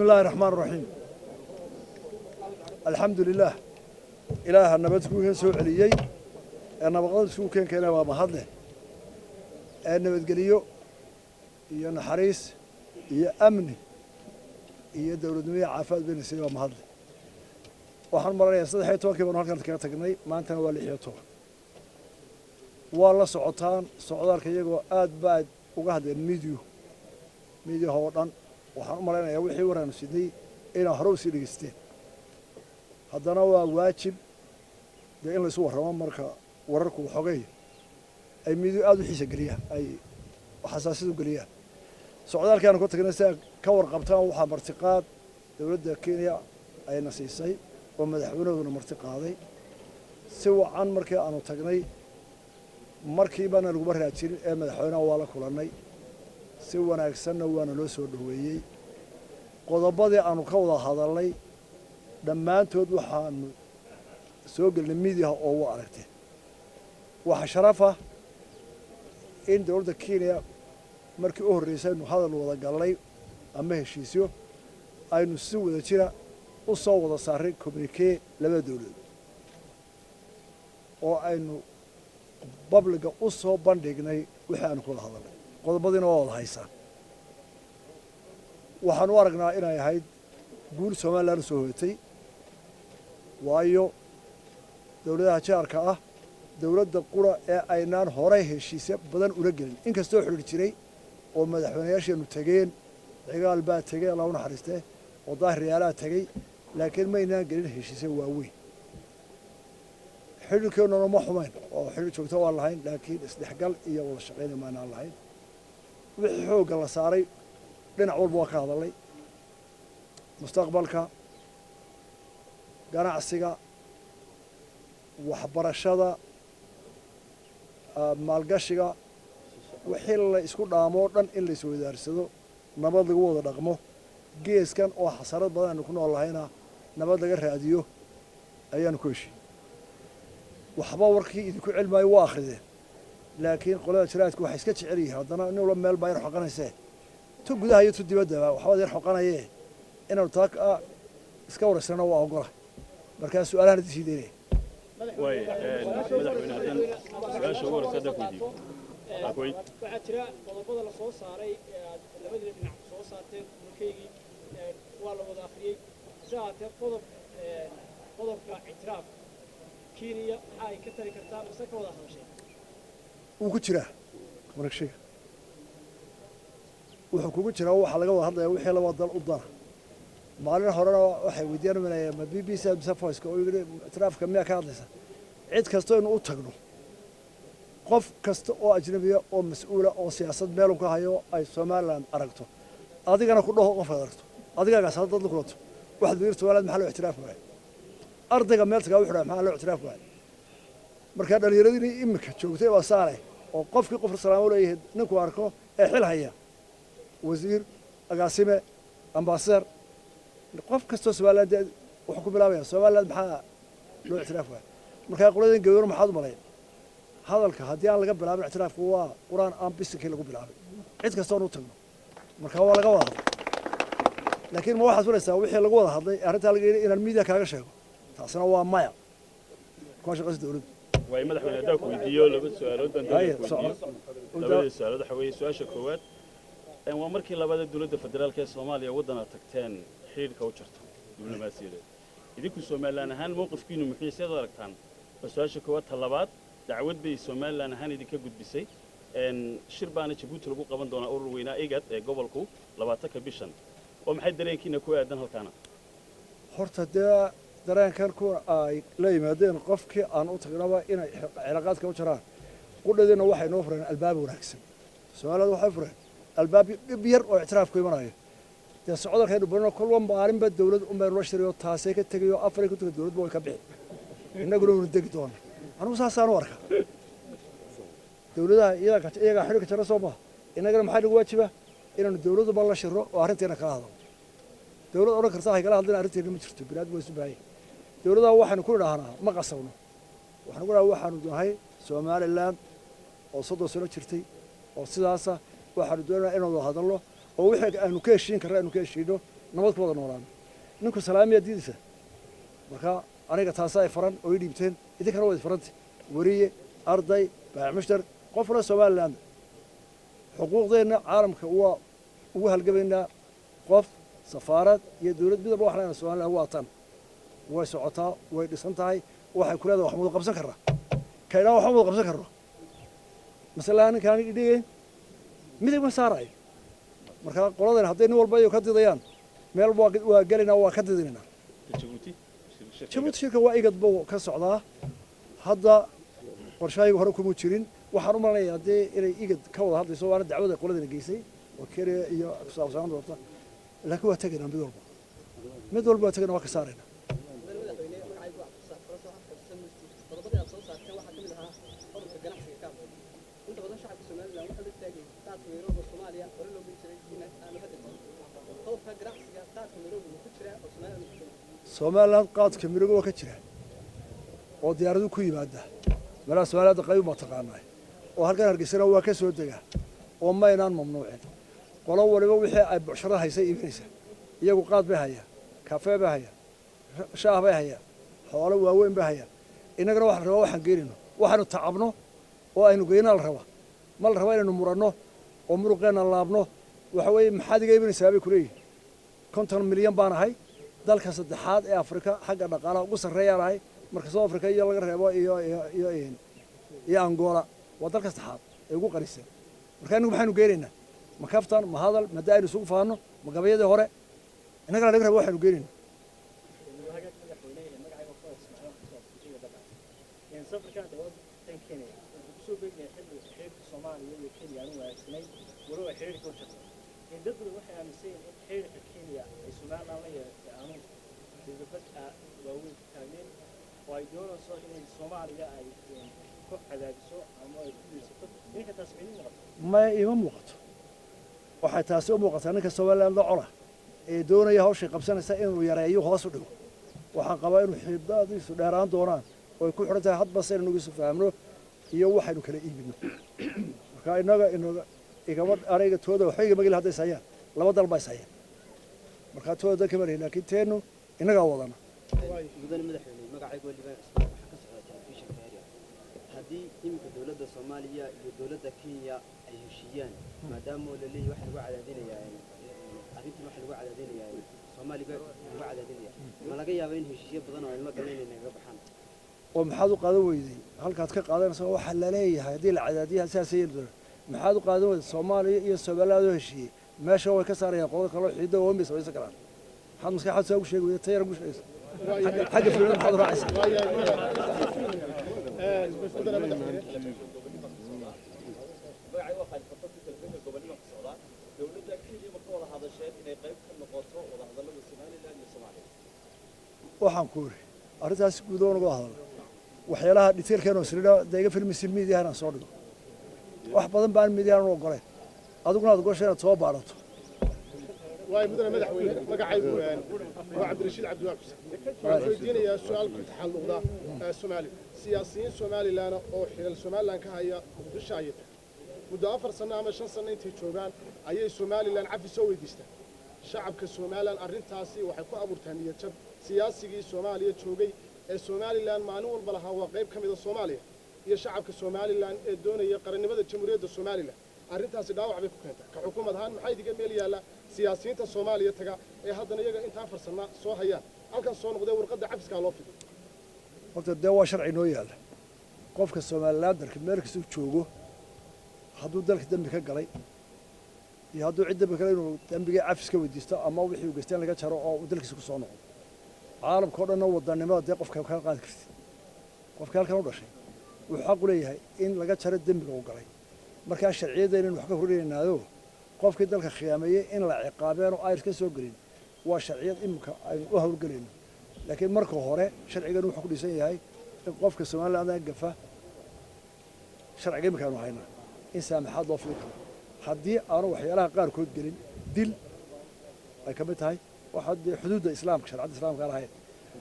الله الرحمن الرحيم الحمد لله إله النبتكو سوء عليي النبغض سوء كان ومهضله النبت قليو هي نحريس هي أمني هي دولة دمية عافات بين السنة ومهضله وحن مرة يصدق حياتها كيف نهار كانت تقني ما أنت ولا حياتها والله صعطان صعدار كيجوا آد بعد وقعد الميديو هو waxaan u malaynayaa wixii waraan sidii inaan hore u sii dhigeysteen haddana waa waajib dee in la isu warramo marka wararku waxoogay ay midiyo aad u xiisa geliyaan ay xasaasiyad u geliyaan socdaalkaanu ka tagnay si ka warqabtaan waxaa martiqaad dowladda Kenya ayna siisay oo madaxweynuhuna martiqaaday si wacan markii aanu tagnay markii baan lagu raajin ee madaxweynaha waa la kulanay si wanaagsanna waana loo soo dhaweeyay qodobadii aanu ka wada hadalnay dhammaantood waxaanu soo galnay miidiyaha oo u aragtay waxa sharaf ah in dowladda Kenya markii u horeysay inuu hadal wada galnay ama heshiisyo aynu si wada jira u soo wada saaray communique laba dowladood oo aynu publica u soo bandhignay wixii aanu ku hadalnay qodobadiina waa wada haysaan waxaan u aragnaa inay ahayd guul Soomaaliland soo hoytay waayo dowladaha jaarka ah dowladda qura ee aynaan hore heshiisyo badan ula gelin inkastoo xiriir jiray oo madaxweynayaasheenu tageen cigaal baa tagay Allah u naxariistay oo daahriyaalaha tagay laakiin ma aynaan gelin heshiisyo waaweyn xiriirkeennuna ma xumayn oo xiriir joogto waa lahayn laakiin isdhexgal iyo wada shaqayn ma aanan lahayn wixii xoogga la saaray dhinac walba waa ka hadalay mustaqbalka ganacsiga waxbarashada maalgashiga wixii la isku dhaamo dhan in la isoo wadaarsado nabad lagu wada dhaqmo geeskan oo xasarad badan aanu ku noolahayna nabad laga raadiyo ayaanu ku heshiiyey waxba warkii idinku cilmaayo waa akhrideen laakiin qolada jiraadku waxay iska jecel yihiin haddana in wala meel baa yar xoqanaysee tu gudaha iyo tu dibadda waxba yar xoqanayee inaanu taa iska wareysano waa ogola markaa su'aalahan idin sii daynaya way madaxweyne hadan su'aasha ugu horeysa hadda ku weydiiyo waxaa jira qodobada la soo saaray labadii dhinac soo saarteen mulkeygii waa la wada akhriyey sidaatee qodobka ictiraaf Kenya waxa ay ka tari kartaa mise ka wada hadashay wuu ku jiraa maragshayga wuxuu kugu jiraa waxa laga wada hadlayaa wixii laba dal u dana maalin horena waxay weydiinayaan ma BBC mise Voice oo yiri ictiraafka miyaa ka hadlaysa cid kasta inuu u tagno qof kasta oo ajnabi ah oo mas'uul ah oo siyaasad meel ka hayo ay Soomaaliland aragto adigana ku dhaho qof aragto adigaaga dad la kulanto waxaad weerto walaal maxaa loo ictiraaf waay ardayga meel tagaa wuxuu maxaa loo ictiraaf waay marka dhalinyaradii imika joogtay waa saaray oo qofkii qof salaamo leeyahay ninku arko ee xil haya wasiir agaasime ambassador qof kasta Soomaaliland wuxuu ku bilaabaya Soomaaliland maxaa loo ictiraaf waay marka qoladeen gabar maxaad u malay hadalka haddii aan laga bilaabin ictiraafku waa quraan aan bisikii lagu bilaabay cid kasta oo u tagno marka waa laga wada hadlay laakiin ma waxaad filaysaa wixii lagu wada hadlay arrinta laga yiri inaan media kaaga sheego taasina waa maya ku shaqada dawladda way madaxweyne hadan ku weydiiyo laba su'aalood baan labada su'aalood waxa weeye su'aasha koowaad waa markii labada dawladda federaalka ee Soomaaliya wadana tagteen xiriirka u jirto diblomaasiyadeed idinku Soomaaliland ahaan mowqifkiinu muxuu sidoo aragtaan su'aasha koowaad talabaad dacwad bay Soomaaliland ahaan idinka gudbisay shir baana Djibouti lagu qaban doonaa urur weynaa IGAD ee gobolku 20 bishan oo maxay dareenkiina ku aadan halkaana horta dareenkan ku ay la yimaadeen qofkii aan u tagnaba inay cilaaqaadka u jiraan qudhadeena waxay noo fureen albaab wanaagsan Soomaaliland waxay fureen albaab yar oo ictiraaf ku imanayo socdaalkeenu barno kulwan maalinba dawlad u meel shiriyo taasay ka tagayo Afrika ku dawlad way ka bixi inaguna uu degi doona anu saasaan u arka dawladaha iyaga xiriirka jara Soomaa inagana maxay lagu waajiba inaanu dawladdu ma la shiro oo arrinteena kala hadlo dawlad oran kartaa ay kala hadlaan arrinteena ma jirto binaad way subahay dawladaha waxaan ku dhahnaa ma qasawno waxaan ku dhahaa waxaanu nahay Soomaaliland oo 30 sano jirtay oo sidaas waxaanu doonaynaa inaan wada hadalno oo wixii aanu ka heshiin karnaa aanu ka heshiino nabad ku wada noolaan ninku salaamiya diidisa marka aniga taasa ay faran oo ay dhiibteen idinkana waa farantay wariye arday baac mushtar qofna Soomaaliland xuquuqdeena caalamka waa ugu halgabaynaa qof safaarad iyo dawlad midba wax leena Soomaaliland waa tan way socotaa way dhisan tahay waxay ku leedahay wax muddo qabsan karaa kayna wax muddo qabsan karaa masalan kan idhigay midib ma saaray marka qoladan haday nin walba ay ka didayaan meel waa galina waa ka didinaa Djibouti shirka waa igad boo ka socdaa hadda qorshaygu hore kuma jirin waxaan u maleynayaa hadii inay igad ka wada hadlayso waana dacwada qoladana geysay oo kaliya iyo saabsan doonta laakiin waa tagayna mid walba waa tagayna waa ka saarayna Soomaaliland qaadka mirogo waa ka jira oo diyaaradu ku yimaada meelaha Soomaaliland qayb ma taqaanay oo halkan Hargeysa waa ka soo degaa oo ma inaan mamnuucin qolo waliba wixii ay bushara haysay iibinaysa iyagu qaad bay haya kafee bay haya shaah bay haya xoolo waaweyn bay haya inagana waxaan geerino waxaanu tacabno oo aynu geynaa la raba ma la raba inaynu muranno oo muruqeena laabno waxa weeye maxaad iga iibinaysaa bay kuleeyihiin 50 milyan baan ahay dalka saddexaad ee Afrika xagga dhaqaalaha ugu sarreeyaan ahay marka South Africa iyo laga reebo iyo Angola waa dalka saddexaad ee ugu qarisan marka anigu maxaanu geeraynaa ma kaftan ma hadal ma daayir isugu faano ma gabayadii hore inaga laga reebo waxaanu geeraynaa dadku waxay aaminsan yihiin xiriirka Kenya ay Soomaaliland la yeeshaan dadka waaweyn taageer oo ay doonayso in Soomaaliya ay ku cadaadiso ama ay ku dhisato inka tasmiin ma ima muuqato waxay taasi u muuqataa ninka Soomaaliland la cola ee doonaya hawsha qabsanaysa inuu yareeyo hoos u dhigo waxaan qabaa inuu xiddaadiisu dheeraan doonaan oo ay ku xiran tahay hadba seen nagu isu fahamno iyo waxaynu kala iibino marka inaga igama ariga tooda waxay magil haday sayaan laba dal bay sayaan marka tooda ka maray laakiin teenu inaga wadana mudan madaxweyne magacaygu waliba waxa ka socda telefishinka area hadii imika dawladda Soomaaliya iyo dawladda Kenya ay heshiiyaan maadaama la leeyahay wax lagu cadaadinayaa arrintan wax lagu cadaadinayaa Soomaaliga lagu cadaadinayaa ma laga yaabaa in heshiiyo badan oo ilmo kale inay naga baxaan oo maxaad u qaadan weyday halkaad ka qaadanayso waxa la leeyahay hadii la cadaadiyo asaasay maxaad u qaadan weyday Soomaaliya iyo Soomaaliland oo heshiiyay meesha way ka saarayaan qodobka kale xiido oo mis way sakaraan waxaad maskaxaad soo sheegay tayar ugu sheegay xagga fiirin maxaad raacaysa waxaan ku iri arrintaas guud oo uga hadal waxyaalaha detailkeena sirida deega filmisi media aan soo dhigo wax badan baan media aan ogoleen adiguna aad goosheena soo baarato واي مدن مدحوينه مقعيبو وعبد الرشيد عبد الوهاب وحيدينيا سؤال كنت حلقدا سومالي سياسيين سومالي لانا oo xilal Soomaaliland ka haya Muqdisho muddo 4 sano ama 5 sano intay joogaan ayay Soomaaliland cafi soo weydiistaan shacabka Soomaaliland arrintaasi waxay ku abuurtaa niyad jab siyaasigii Soomaaliya joogay ee Soomaaliland maalin walba lahaa waa qayb kamid ah Soomaaliya iyo shacabka Soomaaliland ee doonaya qarannimada jamhuuriyadda Soomaaliland arrintaasi dhaawac bay ku keentay ka xukuumad ahaan maxay diga meel yaala siyaasiyiinta Soomaaliya taga ee haddana iyaga inta farsama soo hayaan halkan soo noqday warqadda cafiska loo fiday horta waa sharci noo yaala qofka Soomaaliland dalka meelkiisu joogo hadduu dalka dambi ka galay iyo hadduu cid dambi kale inuu dambiga cafiska weydiisto ama wixii uu geysteen laga jaro oo dalkiisa ku soo noqdo caalamka oo dhan wadanimada qofka ka qaad kartid qofka halkan u dhashay wuxuu xaq u leeyahay in laga jaro dambiga uu galay marka sharciyadeena wax ka horreeynaado qofkii dalka khiyaameeyay in la ciqaabeeno ay ka soo galin waa sharciyad imka ay u hawlgalayno laakiin marka hore sharcigan wuxuu ku dhisan yahay in qofka Soomaaliland gafa sharciga imka aanu hayna in saamaxaad loo fiiro haddii aanu waxyaalaha qaar kood gelin dil ay ka mid tahay waxa xuduudda islaamka sharciyada islaamka lahayd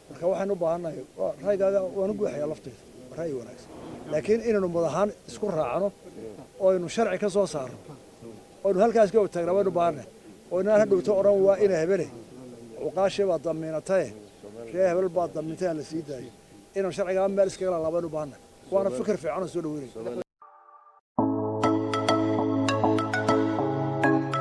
marka waxaan u baahanahay raygaaga waan ugu waxyaa lafteeda ray wanaagsan laakiin inaynu madahan isku raacno oo aynu sharci ka soo saarno oo halkaas ka taagna waynu baahanahay oo inaan hadhowto oran waa ina hebele وقاشي بعد ضمينته ريه هبل بعد ضمينته لسيداي إنه شرعي قام مارس كلا لابد وبانا وأنا فكر في عنصر ويري